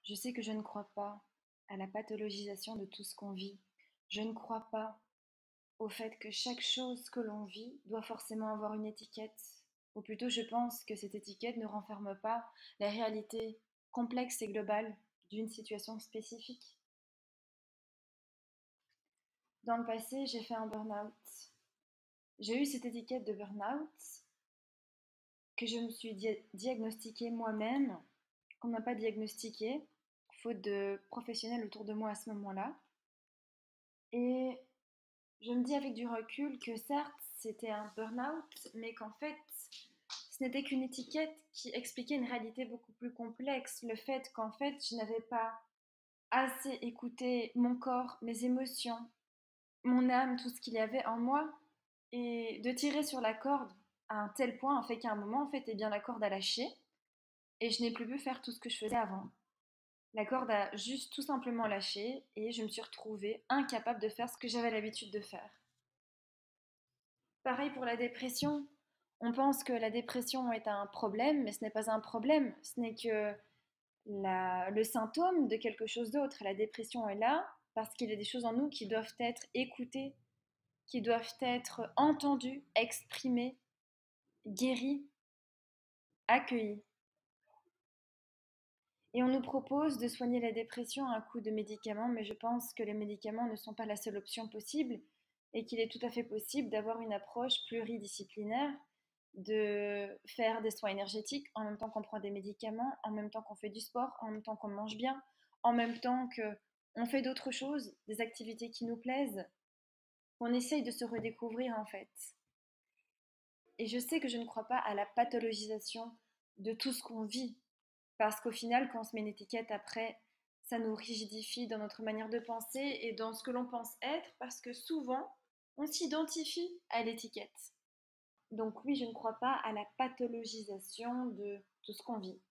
Je sais que je ne crois pas à la pathologisation de tout ce qu'on vit. Je ne crois pas au fait que chaque chose que l'on vit doit forcément avoir une étiquette. Ou plutôt, je pense que cette étiquette ne renferme pas la réalité complexe et globale d'une situation spécifique. Dans le passé, j'ai fait un burn-out. J'ai eu cette étiquette de burn-out que je me suis diagnostiquée moi-même, qu'on m'a pas diagnostiquée, faute de professionnels autour de moi à ce moment-là. Et je me dis avec du recul que certes, c'était un burn-out, mais qu'en fait, ce n'était qu'une étiquette qui expliquait une réalité beaucoup plus complexe. Le fait qu'en fait, je n'avais pas assez écouté mon corps, mes émotions, mon âme, tout ce qu'il y avait en moi, et de tirer sur la corde à un tel point, en fait, qu'à un moment, en fait, eh bien, la corde a lâché, et je n'ai plus pu faire tout ce que je faisais avant. La corde a juste tout simplement lâché, et je me suis retrouvée incapable de faire ce que j'avais l'habitude de faire. Pareil pour la dépression. On pense que la dépression est un problème, mais ce n'est pas un problème. Ce n'est que le symptôme de quelque chose d'autre. La dépression est là parce qu'il y a des choses en nous qui doivent être écoutées, qui doivent être entendues, exprimées, guéries, accueillies. Et on nous propose de soigner la dépression à un coup de médicaments, mais je pense que les médicaments ne sont pas la seule option possible et qu'il est tout à fait possible d'avoir une approche pluridisciplinaire, de faire des soins énergétiques en même temps qu'on prend des médicaments, en même temps qu'on fait du sport, en même temps qu'on mange bien, en même temps qu'on fait d'autres choses, des activités qui nous plaisent, qu'on essaye de se redécouvrir en fait. Et je sais que je ne crois pas à la pathologisation de tout ce qu'on vit, parce qu'au final, quand on se met une étiquette après, ça nous rigidifie dans notre manière de penser et dans ce que l'on pense être, parce que souvent, on s'identifie à l'étiquette. Donc oui, je ne crois pas à la pathologisation de tout ce qu'on vit.